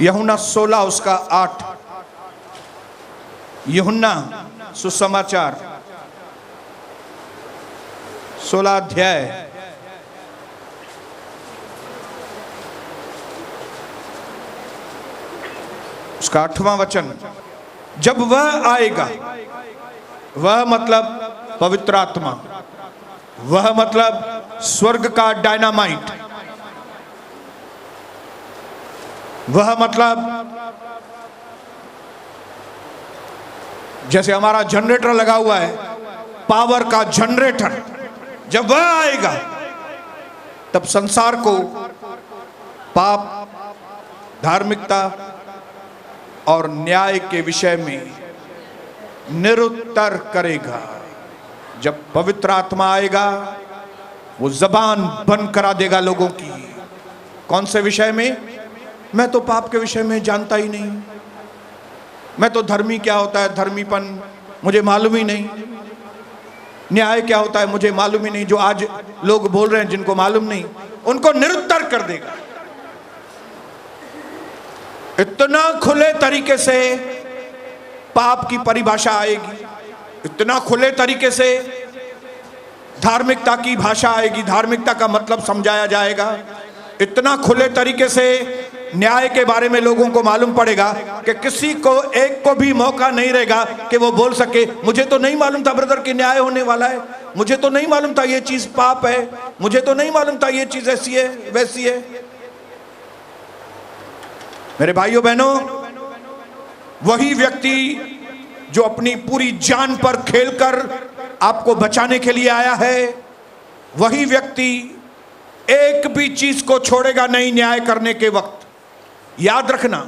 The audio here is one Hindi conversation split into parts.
यूहन्ना 16 उसका 8। यूहन्ना सुसमाचार 16 अध्याय उसका 8वां वचन। जब वह आएगा, वह मतलब पवित्र आत्मा, वह मतलब स्वर्ग का डायनामाइट, वह मतलब जैसे हमारा जनरेटर लगा हुआ है, पावर का जनरेटर, जब वह आएगा तब संसार को पाप, धार्मिकता और न्याय के विषय में निरुत्तर करेगा। जब पवित्र आत्मा आएगा वो जबान बंद करा देगा लोगों की। कौन से विषय में? मैं तो पाप के विषय में जानता ही नहीं, मैं तो धर्मी क्या होता है, धर्मीपन मुझे मालूम ही नहीं, न्याय क्या होता है मुझे मालूम ही नहीं। जो आज लोग बोल रहे हैं जिनको मालूम नहीं, उनको निरुत्तर कर देगा। इतना खुले तरीके से पाप की परिभाषा आएगी, इतना खुले तरीके से धार्मिकता की भाषा आएगी, धार्मिकता का मतलब समझाया जाएगा, इतना खुले तरीके से न्याय के बारे में लोगों को मालूम पड़ेगा कि किसी को एक को भी मौका नहीं रहेगा कि वो बोल सके मुझे तो नहीं मालूम था ब्रदर कि न्याय होने वाला है, मुझे तो नहीं मालूम था ये चीज पाप है, मुझे तो नहीं मालूम था ये चीज ऐसी है वैसी है। मेरे भाइयों बहनों, वही व्यक्ति जो अपनी पूरी जान पर खेलकर आपको बचाने के लिए आया है, वही व्यक्ति एक भी चीज को छोड़ेगा नहीं न्याय करने के वक्त। याद रखना,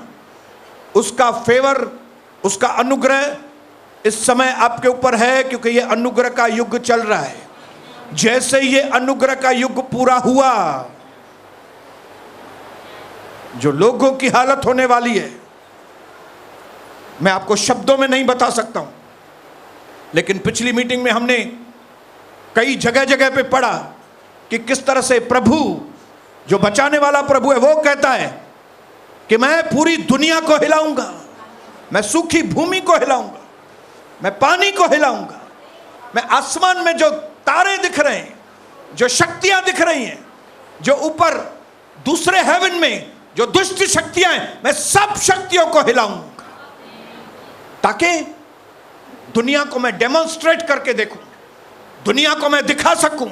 उसका फेवर, उसका अनुग्रह इस समय आपके ऊपर है, क्योंकि ये अनुग्रह का युग चल रहा है। जैसे ये अनुग्रह का युग पूरा हुआ, जो लोगों की हालत होने वाली है मैं आपको शब्दों में नहीं बता सकता हूं, लेकिन पिछली मीटिंग में हमने कई जगह जगह पे पढ़ा कि किस तरह से प्रभु, जो बचाने वाला प्रभु है, वो कहता है कि मैं पूरी दुनिया को हिलाऊंगा, मैं सूखी भूमि को हिलाऊंगा, मैं पानी को हिलाऊंगा, मैं आसमान में जो तारे दिख रहे हैं, जो शक्तियां दिख रही हैं, जो ऊपर दूसरे हेवन में जो दुष्ट शक्तियां हैं, मैं सब शक्तियों को हिलाऊंगा, ताकि दुनिया को मैं डेमोन्स्ट्रेट करके देखूं, दुनिया को मैं दिखा सकूं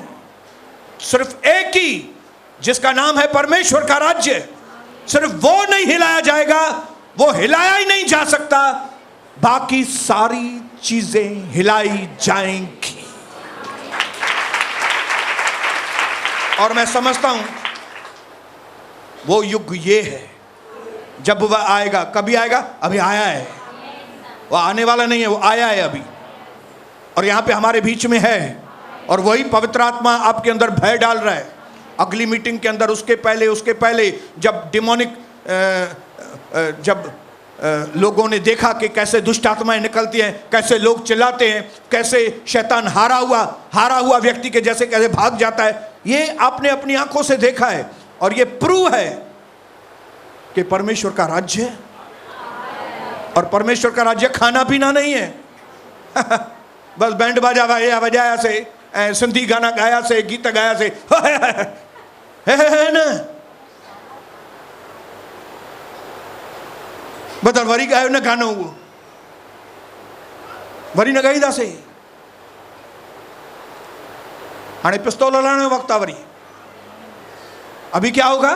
सिर्फ एक ही, जिसका नाम है परमेश्वर का राज्य, सिर्फ वो नहीं हिलाया जाएगा, वो हिलाया ही नहीं जा सकता, बाकी सारी चीजें हिलाई जाएंगी। और मैं समझता हूं वो युग ये है, जब वह आएगा। कभी आएगा? अभी आया है, वो आने वाला नहीं है, वो आया है अभी, और यहां पे हमारे बीच में है। और वही पवित्र आत्मा आपके अंदर भय डाल रहा है। अगली मीटिंग के अंदर, उसके पहले जब डिमोनिक लोगों ने देखा कि कैसे दुष्ट आत्माएं निकलती हैं, कैसे लोग चिल्लाते हैं, कैसे शैतान हारा हुआ व्यक्ति के जैसे कैसे भाग जाता है, ये आपने अपनी आंखों से देखा है। और ये प्रूव है कि परमेश्वर का राज्य है, और परमेश्वर का राज्य खाना पीना नहीं है बस बैंड बाजा बजाया से, सिंधी गाना गाया से, गीत गाया से है ना, बदल वरी गायो न गानो, वो वरी न गाई दासे। हाणे पिस्तौल हलाने वक्त आ वरी। अभी क्या होगा?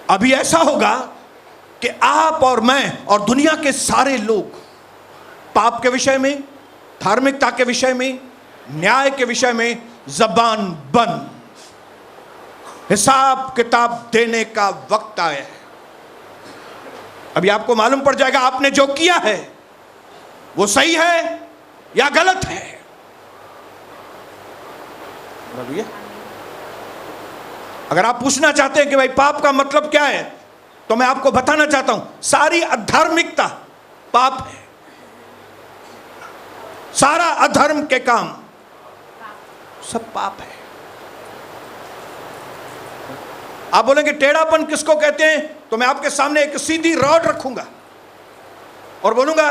अभी ऐसा होगा कि आप और मैं और दुनिया के सारे लोग पाप के विषय में, धार्मिकता के विषय में, न्याय के विषय में जबान बंद, हिसाब किताब देने का वक्त आया है। अभी आपको मालूम पड़ जाएगा आपने जो किया है वो सही है या गलत है। अगर आप पूछना चाहते हैं कि भाई पाप का मतलब क्या है, तो मैं आपको बताना चाहता हूं, सारी अधार्मिकता पाप है। सारा अधर्म के काम सब पाप है। आप बोलेंगे टेढ़ापन किसको कहते हैं, तो मैं आपके सामने एक सीधी रॉड रखूंगा और बोलूंगा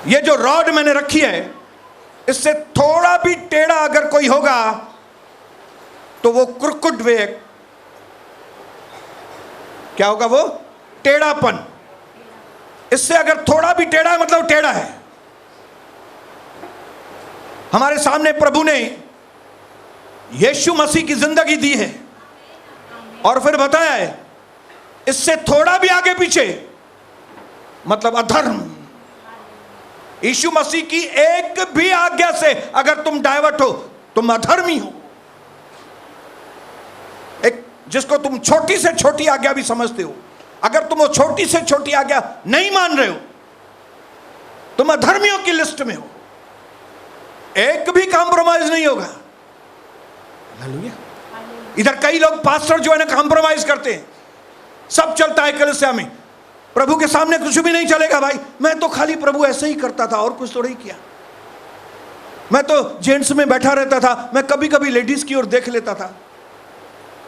ये जो रॉड मैंने रखी है, इससे थोड़ा भी टेढ़ा अगर कोई होगा तो वो क्रुकुड वे, क्या होगा, वो टेढ़ापन। इससे अगर थोड़ा भी टेढ़ा है मतलब टेढ़ा है। हमारे सामने प्रभु ने यीशु मसीह की जिंदगी दी है और फिर बताया है इससे थोड़ा भी आगे पीछे मतलब अधर्म। यीशु मसीह की एक भी आज्ञा से अगर तुम डाइवर्ट हो, तुम अधर्मी हो। एक जिसको तुम छोटी से छोटी आज्ञा भी समझते हो, अगर तुम वो छोटी से छोटी आज्ञा नहीं मान रहे हो, तुम अधर्मियों की लिस्ट में हो। एक भी कॉम्प्रोमाइज नहीं होगा। हालेलुया। इधर कई लोग पास्टर जो है ना कॉम्प्रोमाइज करते हैं, सब चलता है कलीसिया में, प्रभु के सामने कुछ भी नहीं चलेगा। भाई मैं तो खाली प्रभु ऐसे ही करता था और कुछ तो नहीं किया, मैं तो जेंट्स में बैठा रहता था, मैं कभी कभी लेडीज की ओर देख लेता था।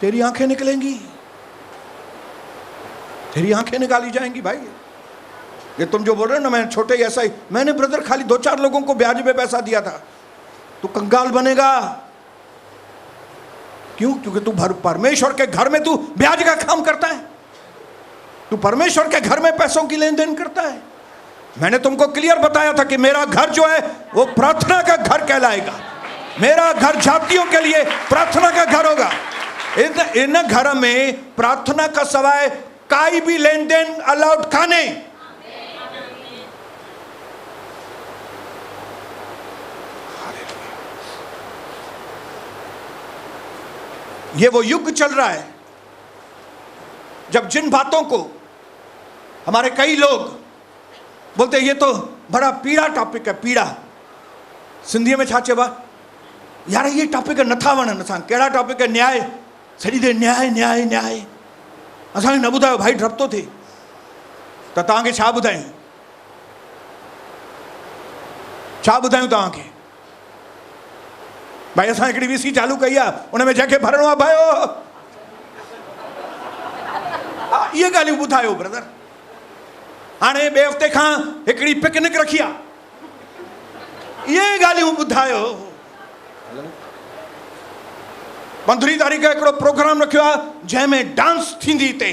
तेरी आंखें निकलेंगी, तेरी आंखें निकाली जाएंगी। भाई ये तुम जो बोल रहे हो ना, मैं छोटे ऐसा ही, मैंने ब्रदर खाली 2-4 लोगों को ब्याज पे पैसा दिया था। तू कंगाल बनेगा। क्यों? क्योंकि तू परमेश्वर के घर में तू ब्याज का काम करता है, तू परमेश्वर के घर में पैसों की लेन देन करता है। मैंने तुमको क्लियर बताया था कि मेरा घर जो है वो प्रार्थना का घर कहलाएगा। मेरा घर जातियों के लिए प्रार्थना का घर होगा। इन घर में प्रार्थना का सवाए काई भी लेन देन अलाउड का नहीं। ये वो युग चल रहा है जब जिन बातों को हमारे कई लोग बोलते हैं ये तो बड़ा पीड़ा टॉपिक है। पीड़ा सिंधी में छा चइबा यार, ये टॉपिक नथा वणनि असां। कहिड़ा टॉपिक है? न्याय। सॼी देरि न्याय न्याय न्याय। असांखे न ॿुधायो भाई, डप थो थिए त तव्हांखे छा ॿुधायूं, छा ॿुधायूं तव्हांखे? भाई असां हिकिड़ी वीसी चालू कई आहे, उन में जंहिंखे भरणो आहे भयो, इहे ॻाल्हियूं ॿुधायो ब्रदर। हाणे ॿिए हफ़्ते खां हिकिड़ी पिकनिक रखी आहे, इहे ॻाल्हियूं ॿुधायो। 15 तारीख़ हिकिड़ो प्रोग्राम रखियो आहे जंहिंमें डांस थींदी हिते,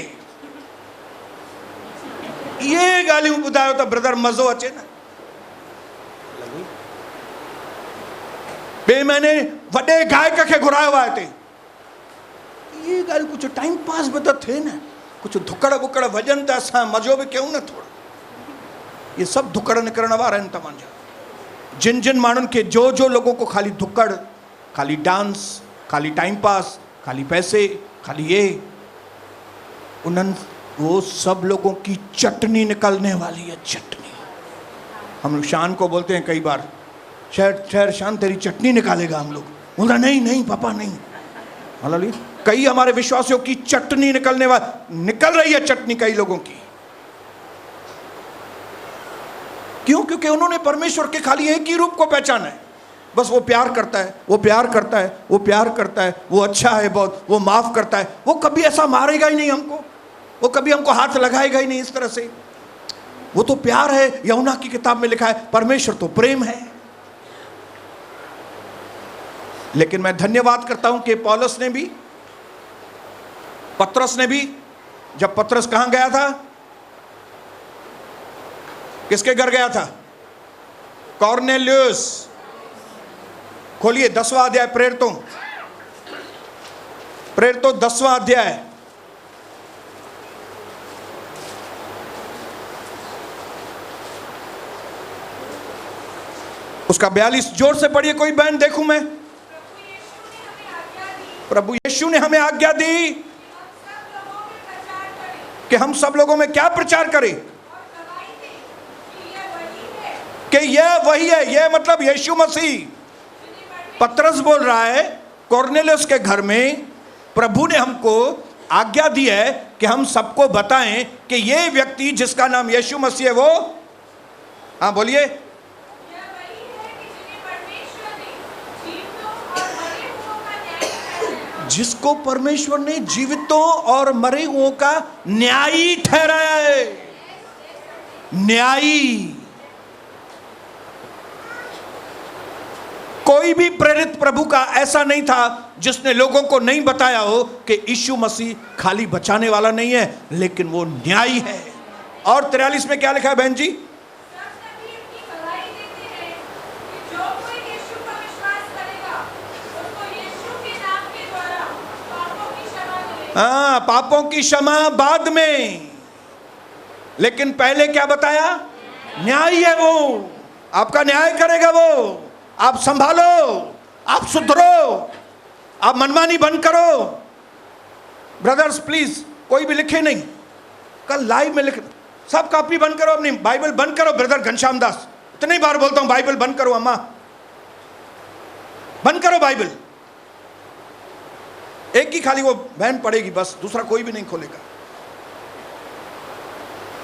इहे ॻाल्हियूं ॿुधायो त ब्रदर मज़ो अचे न। ॿिए महीने वॾे गायक खे घुरायो आहे हिते, इहे ॻाल्हियूं। कुझु टाइम पास बि त थिए न, कुझु धुकड़ बुकड़ वॼनि त असां मज़ो बि कयूं न थोरो। ये सब धुकड़ निकरण वारा आहिनि तव्हांजा। जिन जिन माण्हुनि खे जो लोगों को खाली धुकड़, खाली डांस, खाली टाइम पास, खाली पैसे, खाली ये, उन्हनि वो सब लोगों की चटनी निकलने वाली है। चटनी। हम लोग शान को बोलते हैं कई बार, शहर शान तेरी चटनी निकालेगा। हम लोग बोलता नहीं नहीं पापा नहीं। हालेलुया। कई हमारे विश्वासियों की चटनी निकल रही है चटनी कई लोगों की। क्यों? क्योंकि उन्होंने परमेश्वर के खाली एक ही रूप को पहचाना है। बस वो प्यार करता है, वो प्यार करता है, वो प्यार करता है, वो अच्छा है बहुत, वो माफ करता है, वो कभी ऐसा मारेगा ही नहीं हमको, वो कभी हमको हाथ लगाएगा ही नहीं इस तरह से। वो तो प्यार है। यूहन्ना की किताब में लिखा है परमेश्वर तो प्रेम है। लेकिन मैं धन्यवाद करता हूं कि पौलुस ने भी, पतरस ने भी, जब पतरस कहां गया था, किसके घर गया था? कॉर्नेलियस। खोलिए 10वां अध्याय, प्रेरितों 10वां अध्याय। उसका 42 जोर से पढ़िए कोई बहन, देखूं मैं। प्रभु यीशु ने हमें आज्ञा दी कि हम सब लोगों में क्या प्रचार करें? कि यह वही है। यह मतलब यीशु मसीह। पतरस बोल रहा है कॉर्नेलियस के घर में प्रभु ने हमको आज्ञा दी है कि हम सबको बताएं कि ये व्यक्ति जिसका नाम यीशु मसीह है वो, हाँ बोलिए, जिसको परमेश्वर ने जीवितों और मरे हुओं का न्यायी ठहराया है। न्यायी। कोई भी प्रेरित प्रभु का ऐसा नहीं था जिसने लोगों को नहीं बताया हो कि यीशु मसीह खाली बचाने वाला नहीं है, लेकिन वो न्यायी है। और 43 में क्या लिखा है बहन जी? हाँ, पापों की क्षमा बाद में, लेकिन पहले क्या बताया? न्यायी है वो, आपका न्याय करेगा वो। आप संभालो, आप सुधरो, आप मनमानी बंद करो। ब्रदर्स प्लीज, कोई भी लिखे नहीं, कल लाइव में लिख, सब कॉपी बंद करो, अपनी बाइबल बंद करो। ब्रदर घनश्याम दास, इतनी बार बोलता हूं बाइबल बंद करो, अम्मा बंद करो बाइबल। एक ही खाली वो बहन पढ़ेगी बस, दूसरा कोई भी नहीं खोलेगा।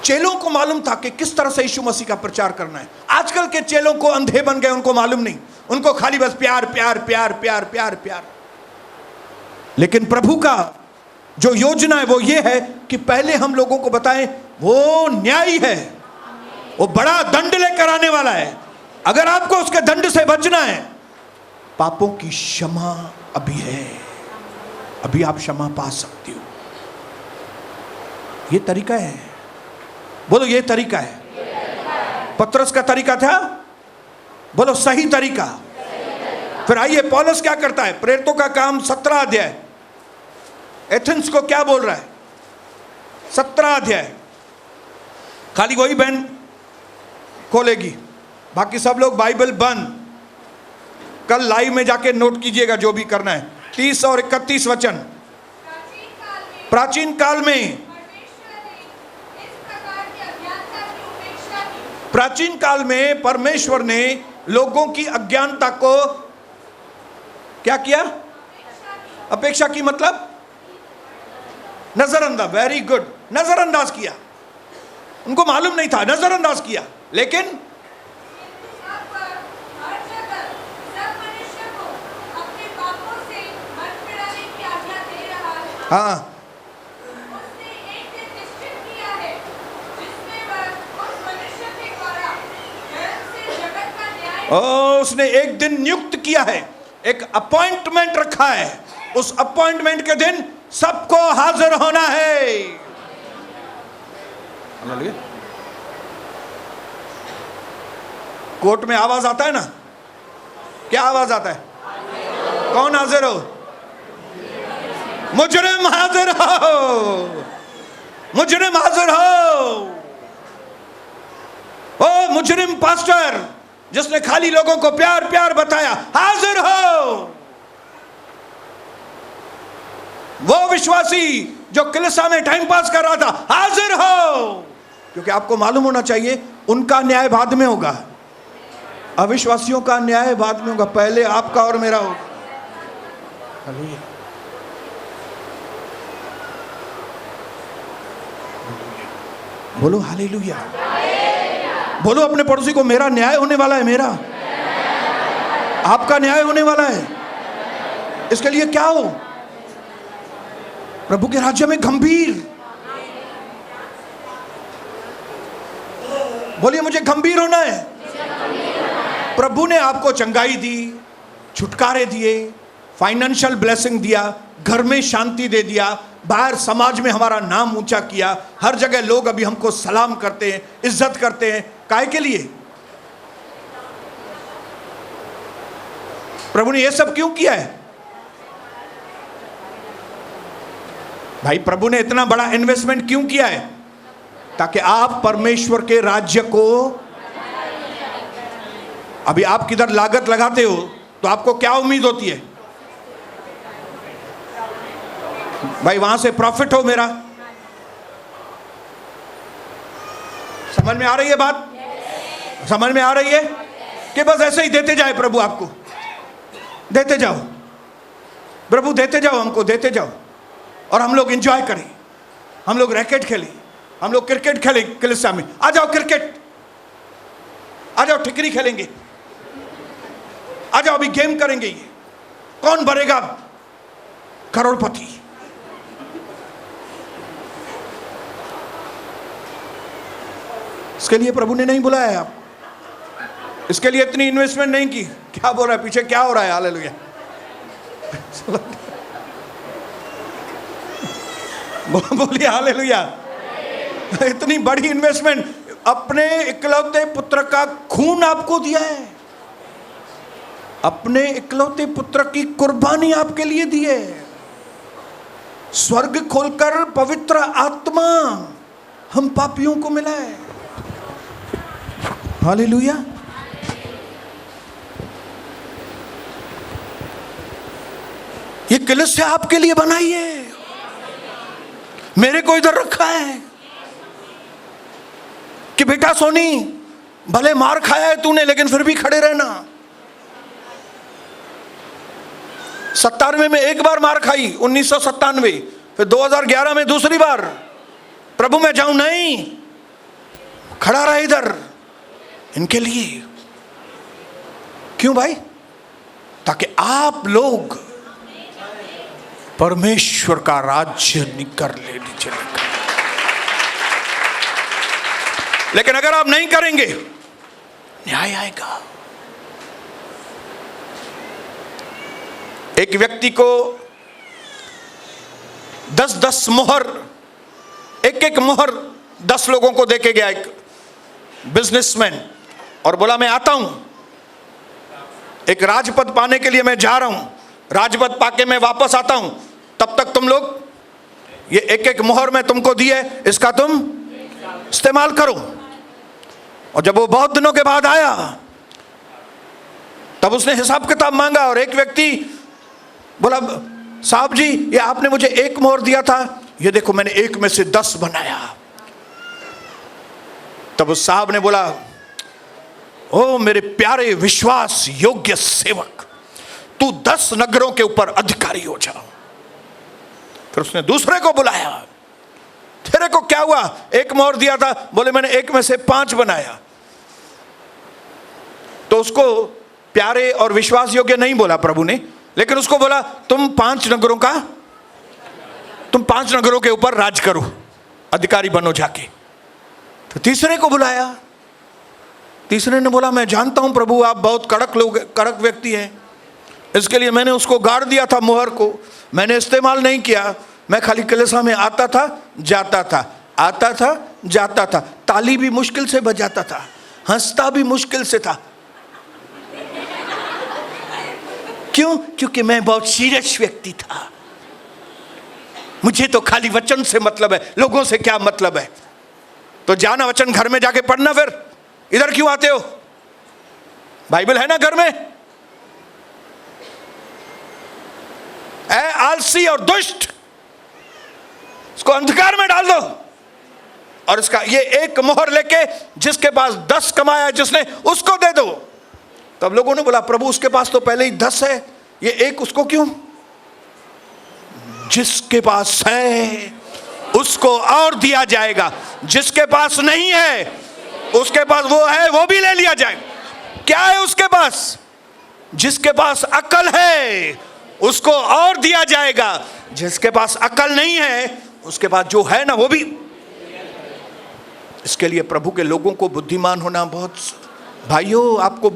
चेलों को मालूम था कि किस तरह से यीशु मसीह का प्रचार करना है। आजकल के चेलों को अंधे बन गए, उनको मालूम नहीं, उनको खाली बस प्यार प्यार प्यार प्यार प्यार प्यार। लेकिन प्रभु का जो योजना है वो ये है कि पहले हम लोगों को बताएं वो न्यायी है, वो बड़ा दंड लेकर आने वाला है। अगर आपको उसके दंड से बचना है, पापों की क्षमा अभी है, अभी आप क्षमा पा सकते हो। ये तरीका है, बोलो ये तरीका है। पतरस का तरीका था, बोलो सही तरीका। फिर आइए पौलुस क्या करता है, प्रेरितों का काम 17 अध्याय, एथेंस को क्या बोल रहा है? 17 अध्याय, खाली वही बहन खोलेगी, बाकी सब लोग बाइबल बंद। कल लाइव में जाके नोट कीजिएगा जो भी करना है। 30 और 31 वचन। प्राचीन काल में प्राचीन काल में परमेश्वर ने लोगों की अज्ञानता को क्या किया? अपेक्षा की, मतलब नजरअंदाज। वेरी गुड, नजरअंदाज किया। उनको मालूम नहीं था, नजरअंदाज किया। लेकिन हाँ, उसने एक दिन नियुक्त किया है, एक अपॉइंटमेंट रखा है। उस अपॉइंटमेंट के दिन सबको हाजिर होना है। कोर्ट में आवाज आता है ना, क्या आवाज आता है? कौन हाजिर हो? मुजरिम हाजिर हो, मुजरिम हाजिर हो। ओ मुजरिम पास्टर जिसने खाली लोगों को प्यार प्यार बताया, हाजिर हो। वो विश्वासी जो कलीसिया में टाइम पास कर रहा था, हाजिर हो। क्योंकि आपको मालूम होना चाहिए उनका न्याय बाद में होगा, अविश्वासियों का न्याय बाद में होगा, पहले आपका और मेरा होगा। बोलो हालेलुया। बोलो अपने पड़ोसी को, मेरा न्याय होने वाला है, मेरा आपका न्याय होने वाला है। इसके लिए क्या हो? प्रभु के राज्य में गंभीर। बोलिए मुझे गंभीर होना है। प्रभु ने आपको चंगाई दी, छुटकारे दिए, फाइनेंशियल ब्लेसिंग दिया, घर में शांति दे दिया, बाहर समाज में हमारा नाम ऊंचा किया, हर जगह लोग अभी हमको सलाम करते हैं, इज्जत करते हैं। काहे के लिए? प्रभु ने यह सब क्यों किया है? भाई प्रभु ने इतना बड़ा इन्वेस्टमेंट क्यों किया है? ताकि आप परमेश्वर के राज्य को, अभी आप किधर लागत लगाते हो तो आपको क्या उम्मीद होती है? भाई वहां से प्रॉफिट हो मेरा। समझ में आ रही है बात? समझ में आ रही है कि बस ऐसे ही देते जाए प्रभु, आपको देते जाओ, प्रभु देते जाओ, हमको देते जाओ, और हम लोग एंजॉय करें, हम लोग रैकेट खेलें, हम लोग क्रिकेट खेलें कलीसिया में। आ जाओ क्रिकेट, आ जाओ ठिकरी खेलेंगे, आ जाओ अभी गेम करेंगे। ये कौन भरेगा? करोड़पति। इसके लिए प्रभु ने नहीं बुलाया आप, इसके लिए इतनी इन्वेस्टमेंट नहीं की। क्या बोल रहा है पीछे, क्या हो रहा है? हालेलुया। बोलिए हालेलुया। इतनी बड़ी इन्वेस्टमेंट, अपने इकलौते पुत्र का खून आपको दिया है, अपने इकलौते पुत्र की कुर्बानी आपके लिए दी है। स्वर्ग खोलकर पवित्र आत्मा हम पापियों को मिला है। हालेलुया। ये कलीसिया आपके लिए बनाई है, मेरे को इधर रखा है कि बेटा सोनी, भले मार खाया है तूने लेकिन फिर भी खड़े रहना। 97 में एक बार मार खाई, 1997, फिर 2011 में दूसरी बार। प्रभु मैं जाऊं नहीं, खड़ा रहा इधर इनके लिए। क्यों भाई? ताकि आप लोग परमेश्वर का राज्य निकर ले चलेगा। लेकिन अगर आप नहीं करेंगे, न्याय आएगा। एक व्यक्ति को 10-10 मोहर, एक मोहर 10 लोगों को देके गया एक बिजनेसमैन, और बोला मैं आता हूं, एक राजपद पाने के लिए मैं जा रहा हूं, राजपद पाके मैं वापस आता हूं, तब तक तुम लोग ये एक मोहर मैं तुमको दी है, इसका तुम इस्तेमाल करो। और जब वो बहुत दिनों के बाद आया तब उसने हिसाब किताब मांगा, और एक व्यक्ति बोला साहब जी ये आपने मुझे 1 मोहर दिया था, ये देखो मैंने 1 में से 10 बनाया। तब उस साहब ने बोला ओ मेरे प्यारे विश्वास योग्य सेवक, तू 10 नगरों के ऊपर अधिकारी हो जा। फिर उसने दूसरे को बुलाया, तेरे को क्या हुआ? 1 मोहर दिया था, बोले मैंने 1 में से 5 बनाया। तो उसको प्यारे और विश्वास योग्य नहीं बोला प्रभु ने, लेकिन उसको बोला तुम 5 नगरों के ऊपर राज करो, अधिकारी बनो जाके। तो तीसरे को बुलाया, तीसरे ने बोला मैं जानता हूं प्रभु आप बहुत कड़क व्यक्ति हैं, इसके लिए मैंने उसको गाड़ दिया था, मोहर को मैंने इस्तेमाल नहीं किया। मैं खाली कलीसिया में आता था जाता था, आता था जाता था, ताली भी मुश्किल से बजाता था, हंसता भी मुश्किल से था। क्यों? क्योंकि मैं बहुत सीरियस व्यक्ति था, मुझे तो खाली वचन से मतलब है, लोगों से क्या मतलब है। तो जाना वचन घर में जाके पढ़ना, फिर इधर क्यों आते हो? बाइबल है ना घर में। आलसी और दुष्ट, इसको अंधकार में डाल दो, और इसका ये 1 मोहर लेके जिसके पास 10 कमाया जिसने, उसको दे दो। तब लोगों ने बोला प्रभु उसके पास तो पहले ही 10 है, ये 1 उसको क्यों? जिसके पास है उसको और दिया जाएगा, जिसके पास नहीं है उसके पास वो है वो भी ले लिया जाएगा। क्या है उसके पास? जिसके पास अकल है उसको और दिया जाएगा, जिसके पास अकल नहीं है उसके पास जो है ना वो भी। इसके लिए प्रभु के लोगों को बुद्धिमान होना बहुत, भाइयों आपको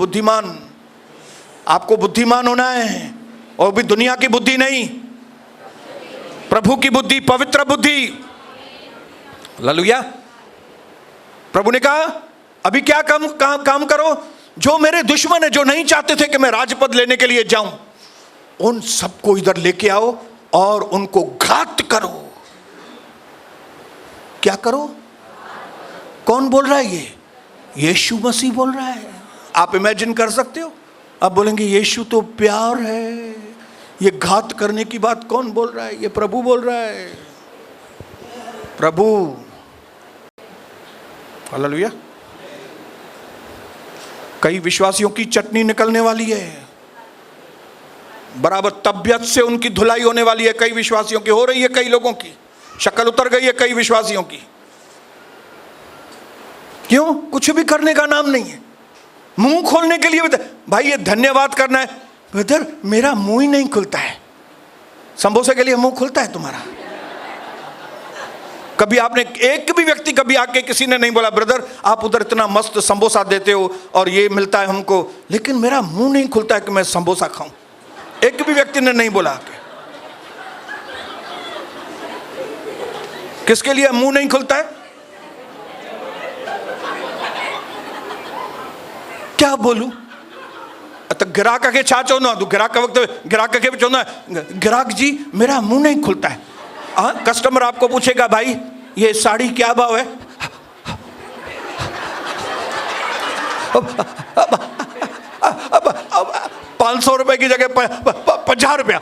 बुद्धिमान होना है, और भी दुनिया की बुद्धि नहीं, प्रभु की बुद्धि, पवित्र बुद्धि। हालेलुया। प्रभु ने कहा अभी क्या काम करो, जो मेरे दुश्मन है, जो नहीं चाहते थे कि मैं राजपद लेने के लिए जाऊं, उन सबको इधर लेके आओ और उनको घात करो। क्या करो? कौन बोल रहा है? ये यीशु मसीह बोल रहा है। आप इमेजिन कर सकते हो? आप बोलेंगे यीशु तो प्यार है, ये घात करने की बात कौन बोल रहा है? ये प्रभु बोल रहा है, प्रभु। हालेलुया। कई विश्वासियों की चटनी निकलने वाली है, बराबर तबियत से उनकी धुलाई होने वाली है। कई विश्वासियों की हो रही है, कई लोगों की शक्ल उतर गई है, कई विश्वासियों की। क्यों? कुछ भी करने का नाम नहीं है, मुंह खोलने के लिए। भाई ये धन्यवाद करना है, ब्रदर मेरा मुंह ही नहीं खुलता है। समोसे के लिए मुंह खुलता है तुम्हारा? कभी आपने एक भी व्यक्ति कभी आके किसी ने नहीं बोला ब्रदर आप उधर इतना मस्त समोसा देते हो और ये मिलता है हमको, लेकिन मेरा मुंह नहीं खुलता है कि मैं समोसा खाऊं? एक भी व्यक्ति ने नहीं बोला आके। किसके लिए मुंह नहीं खुलता है? क्या बोलूं? तो ग्राहक के छा चो ना, ग्राहक वक्त ग्राहक के चो ना, ग्राहक जी मेरा मुंह नहीं खुलता है। कस्टमर आपको पूछेगा भाई ये साड़ी क्या भाव है? 500 रुपए की जगह 50 रुपया।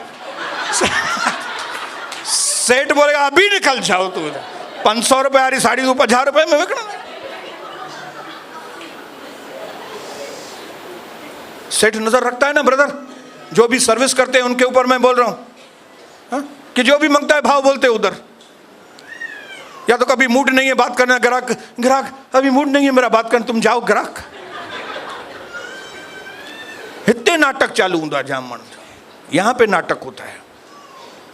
सेठ बोलेगा अभी निकल जाओ तू, 500 रुपए आ रही साड़ी तू 50 रुपए में बिकना। सेठ नजर रखता है ना ब्रदर, जो भी सर्विस करते हैं उनके ऊपर मैं बोल रहा हूं कि जो भी मांगता है भाव बोलते उधर। या तो कभी मूड नहीं है बात करना, ग्राहक अभी मूड नहीं है मेरा बात करना, तुम जाओ ग्राहक। इतने नाटक चालू होता जामन, यहां पे नाटक होता है।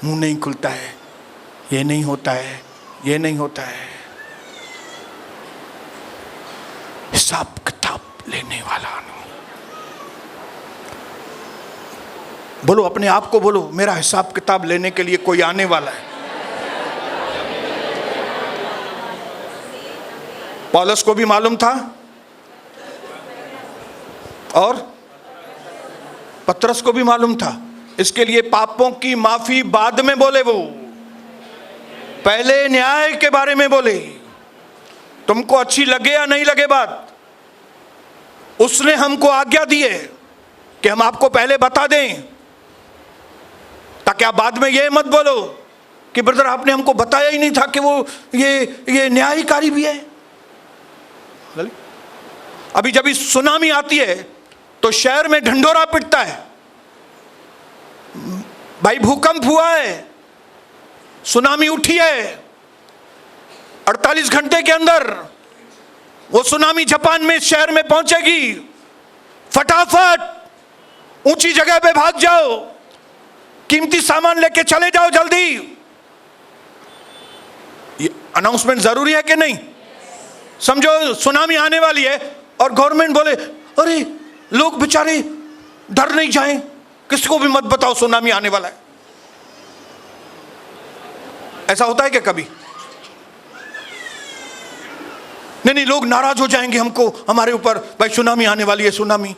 मुंह नहीं खुलता है, ये नहीं होता है, ये नहीं होता है। हिसाब किताब लेने वाला नहीं। बोलो अपने आप को, बोलो मेरा हिसाब किताब लेने के लिए कोई आने वाला है। पौलुस को भी मालूम था और पतरस को भी मालूम था। इसके लिए पापों की माफी बाद में बोले, वो पहले न्याय के बारे में बोले। तुमको अच्छी लगे या नहीं लगे बात, उसने हमको आज्ञा दी है कि हम आपको पहले बता दें, ताकि आप बाद में ये मत बोलो कि ब्रदर आपने हमको बताया ही नहीं था कि वो ये न्यायकारी भी है। अभी जब इस सुनामी आती है तो शहर में ढंढोरा पिटता है, भाई भूकंप हुआ है, सुनामी उठी है। 48 घंटे के अंदर वो सुनामी जापान में शहर में पहुंचेगी। फटाफट ऊंची जगह पे भाग जाओ, कीमती सामान लेके चले जाओ जल्दी। ये अनाउंसमेंट जरूरी है कि नहीं? समझो सुनामी आने वाली है और गवर्नमेंट बोले अरे लोग बेचारे डर नहीं जाएं, किसी को भी मत बताओ सुनामी आने वाला है। ऐसा होता है क्या कभी? नहीं, लोग नाराज हो जाएंगे हमको, हमारे ऊपर, भाई सुनामी आने वाली है, सुनामी।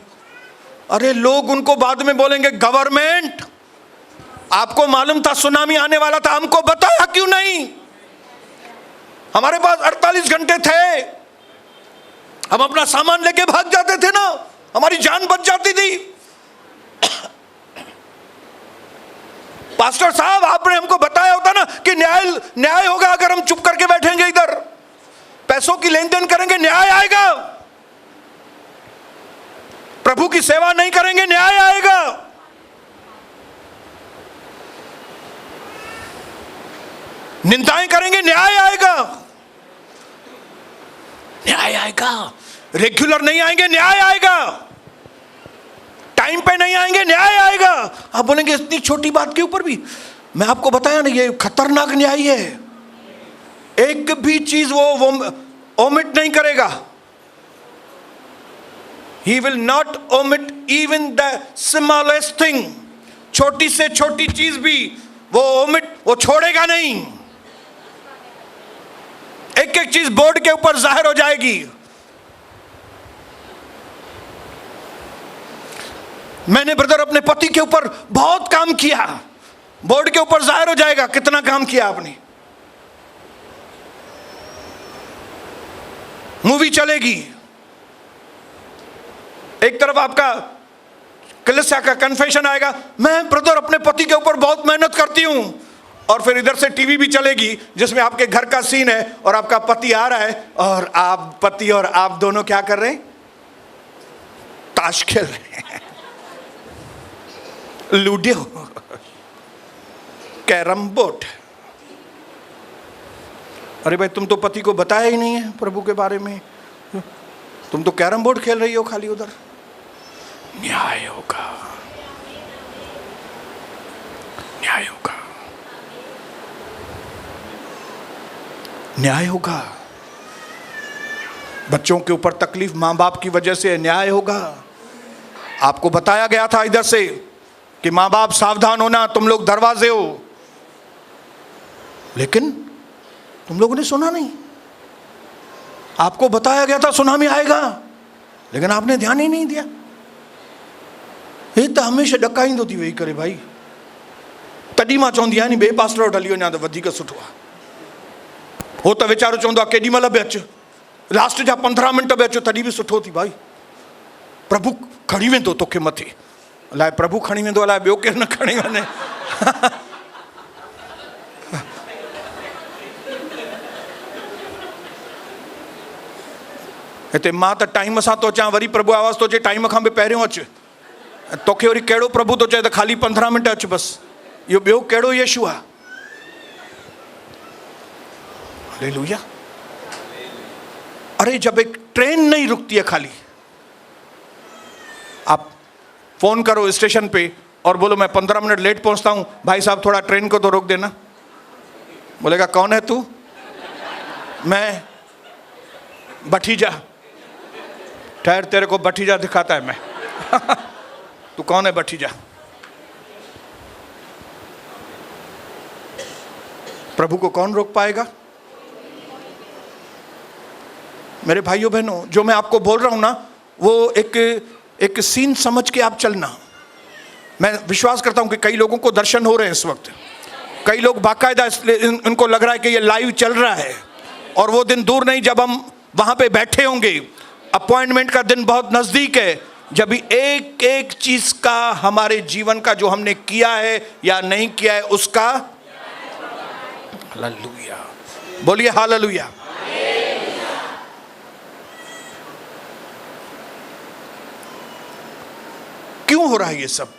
अरे लोग उनको बाद में बोलेंगे गवर्नमेंट आपको मालूम था सुनामी आने वाला था, हमको बताया क्यों नहीं? हमारे पास 48 घंटे थे, हम अपना सामान लेके भाग जाते थे ना, हमारी जान बच जाती थी। पास्टर साहब आपने हमको बताया होता ना कि न्याय होगा अगर हम चुप करके बैठेंगे, इधर पैसों की लेन देन करेंगे न्याय आएगा, प्रभु की सेवा नहीं करेंगे न्याय आएगा। निंदाएं करेंगे न्याय आएगा, न्याय आएगा। रेगुलर नहीं आएंगे न्याय आएगा, टाइम पे नहीं आएंगे न्याय आएगा। आप बोलेंगे इतनी छोटी बात के ऊपर भी? मैं आपको बताया ना ये खतरनाक न्याय है। एक भी चीज वो ओमिट नहीं करेगा। He will not omit even the smallest thing। छोटी से छोटी चीज भी वो छोड़ेगा नहीं। एक एक चीज बोर्ड के ऊपर जाहिर हो जाएगी। मैंने ब्रदर अपने पति के ऊपर बहुत काम किया, बोर्ड के ऊपर जाहिर हो जाएगा कितना काम किया आपने। मूवी चलेगी, एक तरफ आपका कलिसिया का कन्फेशन आएगा, मैं ब्रदर अपने पति के ऊपर बहुत मेहनत करती हूं, और फिर इधर से टीवी भी चलेगी जिसमें आपके घर का सीन है और आपका पति आ रहा है और आप पति और आप दोनों क्या कर रहे हैं? ताश खेल रहे हैं, लूडो, कैरम बोर्ड। अरे भाई तुम तो पति को बताया ही नहीं है प्रभु के बारे में, तुम तो कैरम बोर्ड खेल रही हो खाली उधर। न्याय होगा, न्याय होगा। न्याय होगा। बच्चों के ऊपर तकलीफ मां बाप की वजह से न्याय होगा। आपको बताया गया था इधर से कि मां बाप सावधान होना, तुम लोग दरवाजे हो, लेकिन तुम लोगों ने सुना नहीं। आपको बताया गया था सुनामी आएगा, लेकिन आपने ध्यान ही नहीं दिया। ये तो हमेशा ॾकाईंदो थी वेही करे भाई। तॾहिं मां चवंदी आहियां नी ॿिए पासे वटि हली वञा त वधीक सुठो आहे। हो त वीचारो चवंदो आहे केॾी महिल बि अचु, लास्ट जा 15 मिंट बि अचो तॾहिं बि सुठो थी भाई। प्रभु खणी वेंदो तोखे मथे। अलाए प्रभु खणी वेंदो, अलाए ॿियो केरु न खणी वञे। हिते मां त टाइम सां थो अचां, वरी प्रभु आवाज़ थो अचे टाइम खां बि पहिरियों अचु। तोखे वरी कहिड़ो प्रभु थो चए त खाली 15 मिंट अचु बसि। इहो ॿियो कहिड़ो यीशु आहे? हालेलुया। अरे जब एक ट्रेन नहीं रुकती है, खाली आप फोन करो स्टेशन पे और बोलो मैं 15 मिनट लेट पहुंचता हूं, भाई साहब थोड़ा ट्रेन को तो रोक देना। बोलेगा कौन है तू? मैं भतीजा। ठहर, तेरे को भतीजा दिखाता है मैं। तू कौन है भतीजा? प्रभु को कौन रोक पाएगा? मेरे भाइयों बहनों, जो मैं आपको बोल रहा हूं ना, वो एक सीन समझ के आप चलना। मैं विश्वास करता हूं कि कई लोगों को दर्शन हो रहे हैं इस वक्त। कई लोग बाकायदा इनको लग रहा है कि ये लाइव चल रहा है, और वो दिन दूर नहीं जब हम वहां पे बैठे होंगे। अपॉइंटमेंट का दिन बहुत नजदीक है, जब एक एक चीज का हमारे जीवन का जो हमने किया है या नहीं किया है उसका हालेलुया। बोलिए हालेलुया। क्यों हो रहा है ये सब?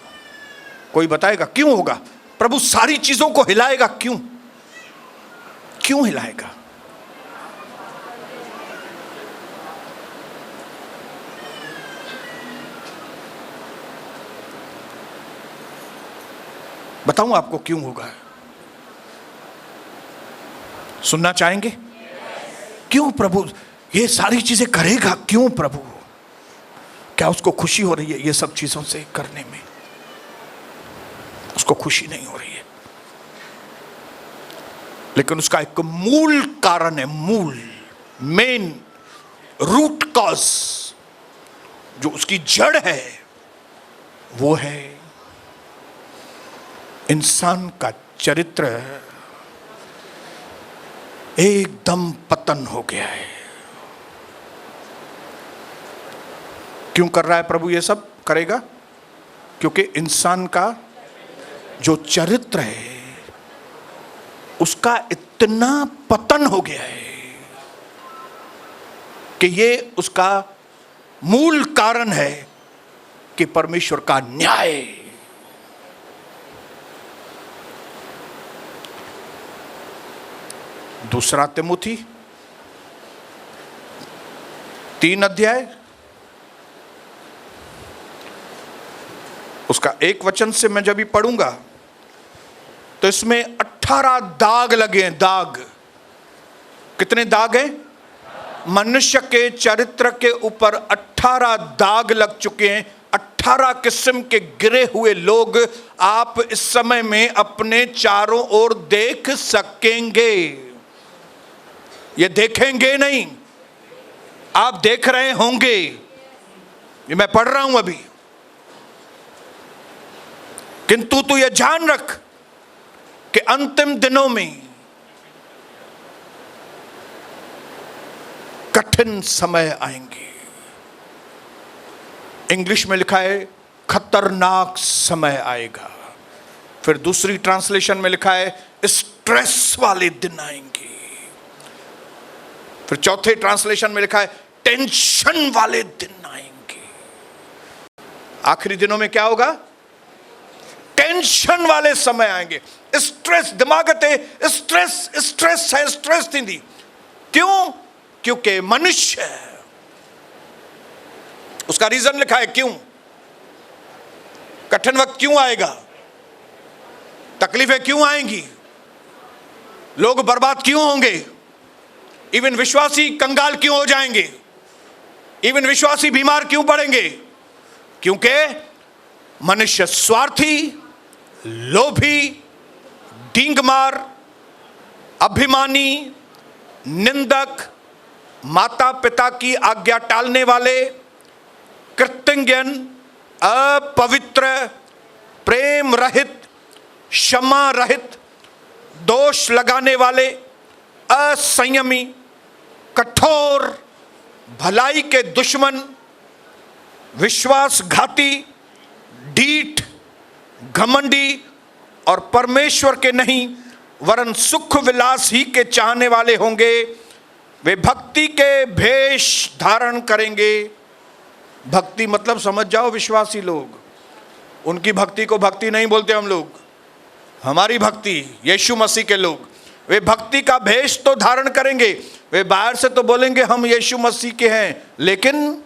कोई बताएगा क्यों होगा? प्रभु सारी चीजों को हिलाएगा क्यों? क्यों हिलाएगा? बताऊं आपको क्यों होगा? सुनना चाहेंगे? क्यों प्रभु ये सारी चीजें करेगा? क्यों प्रभु? क्या उसको खुशी हो रही है ये सब चीजों से करने में? उसको खुशी नहीं हो रही है, लेकिन उसका एक मूल कारण है, मूल मेन रूट कॉज, जो उसकी जड़ है, वो है इंसान का चरित्र एकदम पतन हो गया है। क्यों कर रहा है प्रभु ये सब? करेगा क्योंकि इंसान का जो चरित्र है उसका इतना पतन हो गया है कि ये उसका मूल कारण है कि परमेश्वर का न्याय। दूसरा तिमुथी 3 अध्याय उसका 1 वचन से मैं जब भी पढ़ूंगा तो इसमें 18 दाग लगे हैं। दाग, कितने दाग हैं? मनुष्य के चरित्र के ऊपर 18 दाग लग चुके हैं। 18 किस्म के गिरे हुए लोग आप इस समय में अपने चारों ओर देख सकेंगे। ये देखेंगे नहीं, आप देख रहे होंगे। ये मैं पढ़ रहा हूं अभी। किंतु तू ये जान रख कि अंतिम दिनों में कठिन समय आएंगे। इंग्लिश में लिखा है खतरनाक समय आएगा। फिर दूसरी ट्रांसलेशन में लिखा है स्ट्रेस वाले दिन आएंगे। फिर चौथे ट्रांसलेशन में लिखा है टेंशन वाले दिन आएंगे। आखिरी दिनों में क्या होगा? टेंशन वाले समय आएंगे। स्ट्रेस, दिमाग ते स्ट्रेस स्ट्रेस है, स्ट्रेस थी। क्यों? क्योंकि मनुष्य, उसका रीजन लिखा है क्यों। कठिन वक्त क्यों आएगा? तकलीफें क्यों आएंगी? लोग बर्बाद क्यों होंगे? इवन विश्वासी कंगाल क्यों हो जाएंगे, इवन विश्वासी बीमार क्यों पड़ेंगे? क्योंकि मनुष्य स्वार्थी, लोभी, डींगमार, अभिमानी, निंदक, माता पिता की आज्ञा टालने वाले, कृतज्ञन, अपवित्र, प्रेम रहित, क्षमा रहित, दोष लगाने वाले, असंयमी, कठोर, भलाई के दुश्मन, विश्वासघाती, ढीठ, घमंडी और परमेश्वर के नहीं वरन सुख विलास ही के चाहने वाले होंगे। वे भक्ति के भेष धारण करेंगे। भक्ति मतलब समझ जाओ विश्वासी लोग, उनकी भक्ति को भक्ति नहीं बोलते हम लोग, हमारी भक्ति यीशु मसीह के लोग, वे भक्ति का भेष तो धारण करेंगे। वे बाहर से तो बोलेंगे हम यीशु मसीह के हैं, लेकिन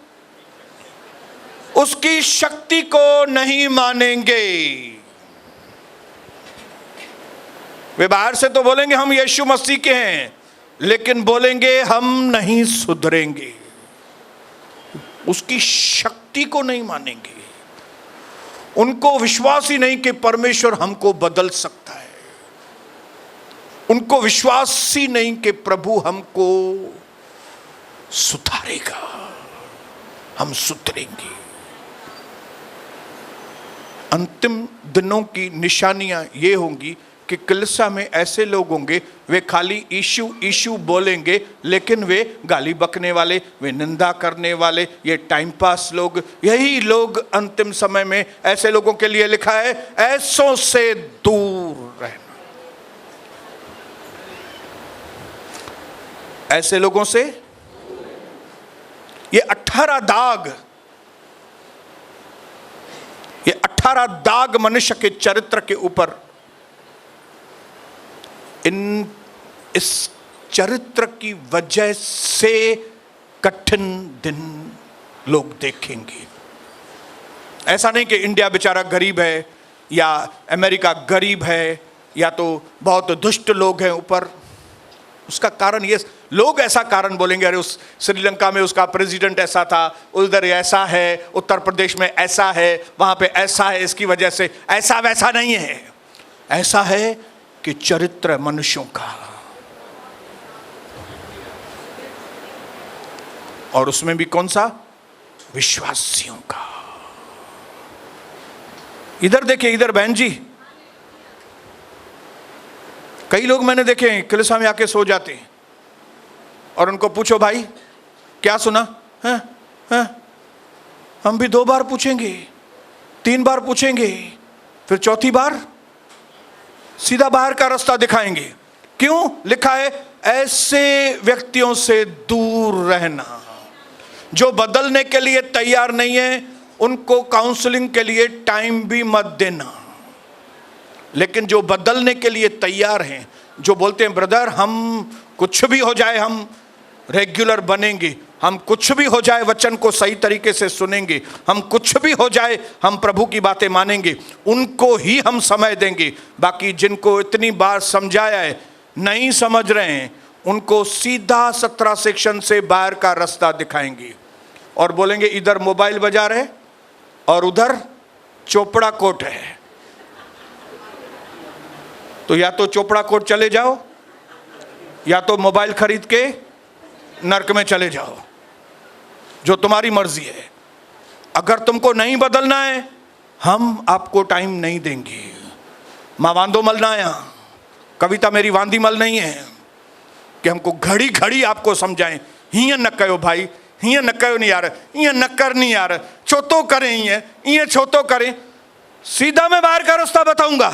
उसकी शक्ति को नहीं मानेंगे। वे बाहर से तो बोलेंगे हम यीशु मसीह के हैं, लेकिन बोलेंगे हम नहीं सुधरेंगे, उसकी शक्ति को नहीं मानेंगे। उनको विश्वास ही नहीं कि परमेश्वर हमको बदल सकता है, उनको विश्वास ही नहीं कि प्रभु हमको सुधारेगा, हम सुधरेंगे। अंतिम दिनों की निशानियां ये होंगी कि कलीसिया में ऐसे लोग होंगे, वे खाली यीशु यीशु बोलेंगे, लेकिन वे गाली बकने वाले, वे निंदा करने वाले, ये टाइम पास लोग, यही लोग अंतिम समय में ऐसे लोगों के लिए लिखा है ऐसों से दूर रहना। ऐसे लोगों से ये 18 दाग, ये 18 दाग मनुष्य के चरित्र के ऊपर, इस चरित्र की वजह से कठिन दिन लोग देखेंगे। ऐसा नहीं कि इंडिया बेचारा गरीब है या अमेरिका गरीब है या तो बहुत दुष्ट लोग हैं ऊपर। उसका कारण ये, लोग ऐसा कारण बोलेंगे, अरे उस श्रीलंका में उसका प्रेसिडेंट ऐसा था, उधर ऐसा है, उत्तर प्रदेश में ऐसा है, वहां पे ऐसा है, इसकी वजह से ऐसा वैसा नहीं है। ऐसा है कि चरित्र मनुष्यों का, और उसमें भी कौन सा? विश्वासियों का। इधर देखिए, इधर बहन जी, कई लोग मैंने देखे हैं कलीसिया में आके सो जाते हैं और उनको पूछो भाई क्या सुना है? हम भी 2 बार पूछेंगे, 3 बार पूछेंगे, फिर चौथी बार सीधा बाहर का रास्ता दिखाएंगे। क्यों? लिखा है ऐसे व्यक्तियों से दूर रहना। जो बदलने के लिए तैयार नहीं है उनको काउंसलिंग के लिए टाइम भी मत देना। लेकिन जो बदलने के लिए तैयार हैं, जो बोलते हैं ब्रदर हम कुछ भी हो जाए हम रेगुलर बनेंगे, हम कुछ भी हो जाए वचन को सही तरीके से सुनेंगे, हम कुछ भी हो जाए हम प्रभु की बातें मानेंगे, उनको ही हम समय देंगे। बाकी जिनको इतनी बार समझाया है नहीं समझ रहे हैं, उनको सीधा 17 सेक्शन से बाहर का रास्ता दिखाएंगे और बोलेंगे इधर मोबाइल बाजार है और उधर चोपड़ा कोट है, तो या तो चोपड़ा कोट चले जाओ या तो मोबाइल खरीद के नरक में चले जाओ, जो तुम्हारी मर्जी है। अगर तुमको नहीं बदलना है हम आपको टाइम नहीं देंगे। माँ वांदो मल ना आया, कविता मेरी वांदी मल नहीं है कि हमको घड़ी घड़ी आपको समझाएं हियां न कयो भाई, हियां न कयो नहीं यार, हियां न कर नहीं यार, छोतो करें हियां छोतो करें। सीधा मैं बाहर का रास्ता बताऊंगा।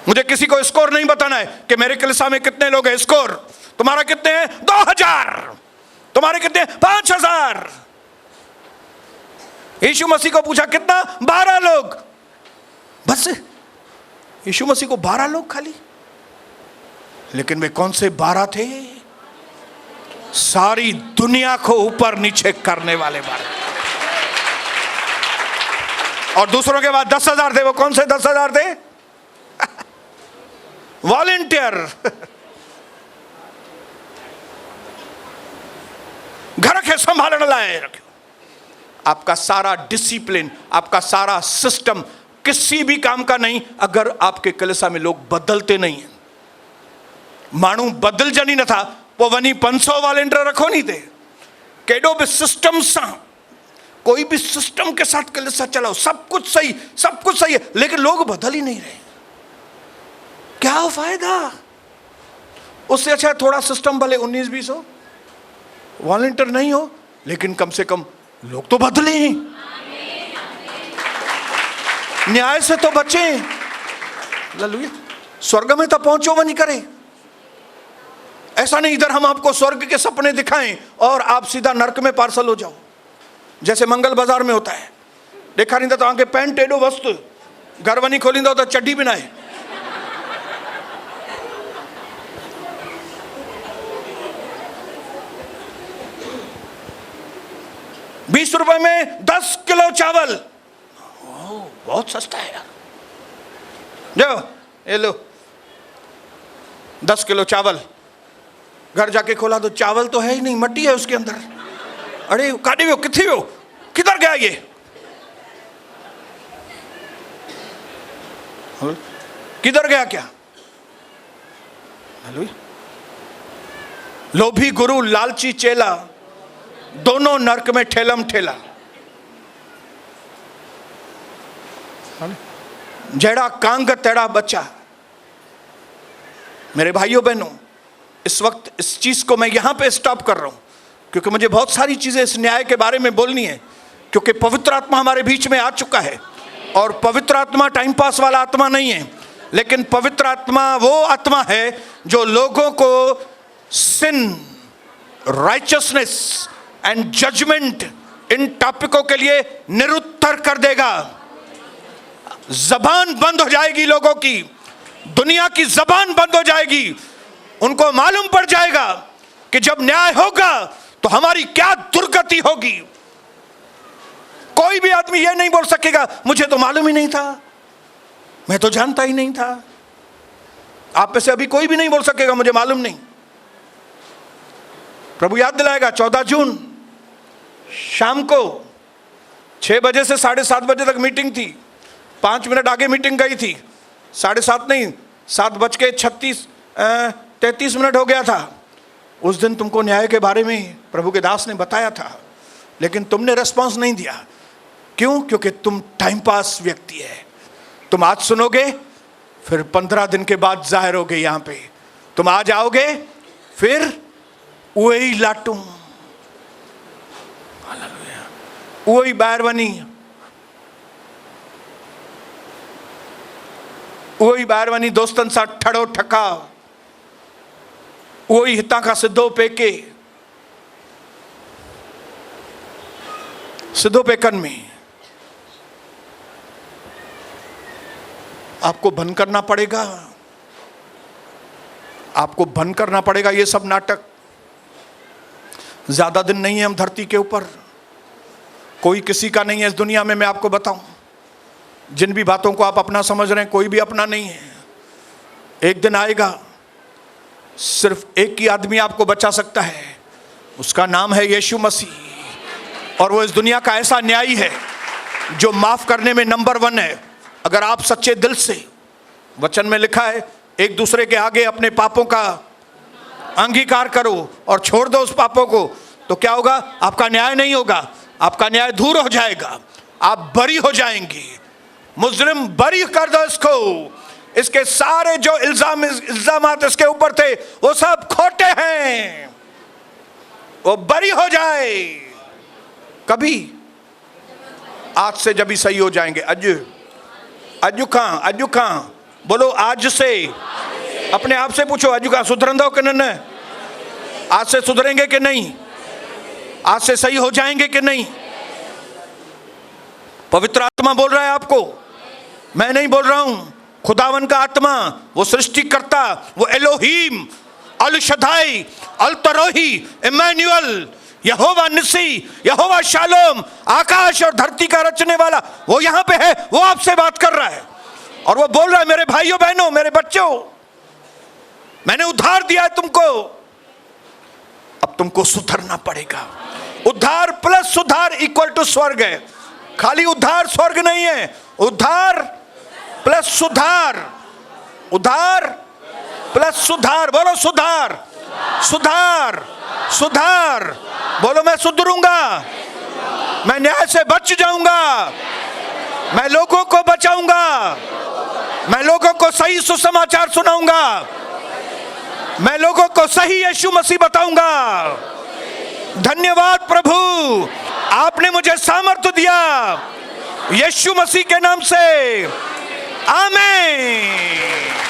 मुझे किसी को स्कोर नहीं बताना है कि मेरे कलीसिया में कितने लोग हैं। स्कोर तुम्हारा कितने हैं? 2000। तुम्हारे कितने? 5000। यीशु मसीह को पूछा कितना? 12 लोग। बस यीशु मसीह को 12 लोग खाली। लेकिन वे कौन से 12 थे? सारी दुनिया को ऊपर नीचे करने वाले 12। और दूसरों के बाद 10,000 थे। वो कौन से 10,000 थे? वॉलेंटियर, घर के संभालने लाए रखो। आपका सारा डिसिप्लिन, आपका सारा सिस्टम किसी भी काम का नहीं अगर आपके कलिसा में लोग बदलते नहीं हैं। मानू बदल जनी न था वो वनी 500 वॉलेंटियर रखो नहीं थे। केडो भी सिस्टम सा, कोई भी सिस्टम के साथ कलिसा चलाओ, सब कुछ सही है, लेकिन लोग बदल ही नहीं रहे। क्या फायदा? उससे अच्छा थोड़ा सिस्टम भले 19-20 हो, वॉलेंटियर नहीं हो, लेकिन कम से कम लोग तो बदले हैं, न्याय से तो बचे। हालेलुया। स्वर्ग में तो पहुंचो वो नहीं करे। ऐसा नहीं इधर हम आपको स्वर्ग के सपने दिखाएं और आप सीधा नरक में पार्सल हो जाओ, जैसे मंगल बाजार में होता है। देखा नहीं था तो आगे पैंट एडो वस्तु घर वनी खोली तो चड्डी बिनाए। ₹20 में 10 किलो चावल, बहुत सस्ता है यार। जाओ ये लो 10 किलो चावल। घर जाके खोला तो चावल तो है ही नहीं, मट्टी है उसके अंदर। अरे काटे हो किथे हो, किधर गया ये? किधर गया क्या? लोभी गुरु लालची चेला, दोनों नरक में ठेलम ठेला। जेड़ा कांग तेड़ा बच्चा। मेरे भाइयों बहनों, इस वक्त इस चीज को मैं यहां पे स्टॉप कर रहा हूं, क्योंकि मुझे बहुत सारी चीजें इस न्याय के बारे में बोलनी है, क्योंकि पवित्र आत्मा हमारे बीच में आ चुका है। और पवित्र आत्मा टाइम पास वाला आत्मा नहीं है, लेकिन पवित्र आत्मा वो आत्मा है जो लोगों को सिन, राइचसनेस एंड जजमेंट, इन टॉपिकों के लिए निरुत्तर कर देगा। जबान बंद हो जाएगी लोगों की, दुनिया की जबान बंद हो जाएगी। उनको मालूम पड़ जाएगा कि जब न्याय होगा तो हमारी क्या दुर्गति होगी। कोई भी आदमी यह नहीं बोल सकेगा मुझे तो मालूम ही नहीं था, मैं तो जानता ही नहीं था। आप में से अभी कोई भी नहीं बोल सकेगा मुझे मालूम नहीं। प्रभु याद दिलाएगा 14 जून शाम को 6 बजे से 7:30 बजे तक मीटिंग थी। 5 मिनट आगे मीटिंग गई थी, 7:30 नहीं 7:33 हो गया था। उस दिन तुमको न्याय के बारे में प्रभु के दास ने बताया था, लेकिन तुमने रिस्पांस नहीं दिया। क्यों? क्योंकि तुम टाइम पास व्यक्ति है। तुम आज सुनोगे, फिर 15 दिन के बाद जाहिर होगे यहां पे। तुम आज आओगे, फिर वही लाटू, वही बैरवनी, वही बैरवनी दोस्तन सा ठड़ो ठका, वही हिता का सिद्धो पेके, सिद्धो पेकन में आपको बंद करना पड़ेगा। आपको बंद करना पड़ेगा ये सब नाटक। ज्यादा दिन नहीं है हम धरती के ऊपर, कोई किसी का नहीं है इस दुनिया में। मैं आपको बताऊं, जिन भी बातों को आप अपना समझ रहे हैं, कोई भी अपना नहीं है। एक दिन आएगा, सिर्फ एक ही आदमी आपको बचा सकता है, उसका नाम है यीशु मसीह। और वो इस दुनिया का ऐसा न्यायी है जो माफ करने में नंबर 1 है। अगर आप सच्चे दिल से, वचन में लिखा है, एक दूसरे के आगे अपने पापों का अंगीकार करो और छोड़ दो उस पापों को, तो क्या होगा? आपका न्याय नहीं होगा, आपका न्याय दूर हो जाएगा, आप बरी हो जाएंगे। मुजरिम बरी कर दो इसको, इसके सारे जो इल्जामात इसके ऊपर थे वो सब खोटे हैं, वो बरी हो जाए। कभी? आज से जब ही सही हो जाएंगे। अजू कहां बोलो, आज से। अपने आप से पूछो, अजू कहां सुधरंदो कि नहीं? आज से सुधरेंगे कि नहीं? आज से सही हो जाएंगे कि नहीं? पवित्र आत्मा बोल रहा है आपको, मैं नहीं बोल रहा हूं। खुदावन का आत्मा, वो सृष्टिकर्ता, वो एलोहीम, अल शदाई, अल तरोही, इमैनुअल, यहोवा निसी, यहोवा शालोम, आकाश और धरती का रचने वाला, वो यहां पे है। वो आपसे बात कर रहा है और वो बोल रहा है, मेरे भाइयों बहनों, मेरे बच्चों, मैंने उद्धार दिया है तुमको, अब तुमको सुधरना पड़ेगा। उद्धार प्लस सुधार इक्वल टू स्वर्ग है। खाली उद्धार स्वर्ग नहीं है, उद्धार प्लस सुधार, उद्धार प्लस सुधार। बोलो सुधार, सुधार, सुधार। बोलो मैं सुधरूंगा, मैं न्याय से बच जाऊंगा, मैं लोगों को बचाऊंगा, मैं लोगों को सही सुसमाचार सुनाऊंगा, मैं लोगों को सही यीशु मसीह बताऊंगा। धन्यवाद प्रभु, आपने मुझे सामर्थ्य दिया यीशु मसीह के नाम से, आमीन।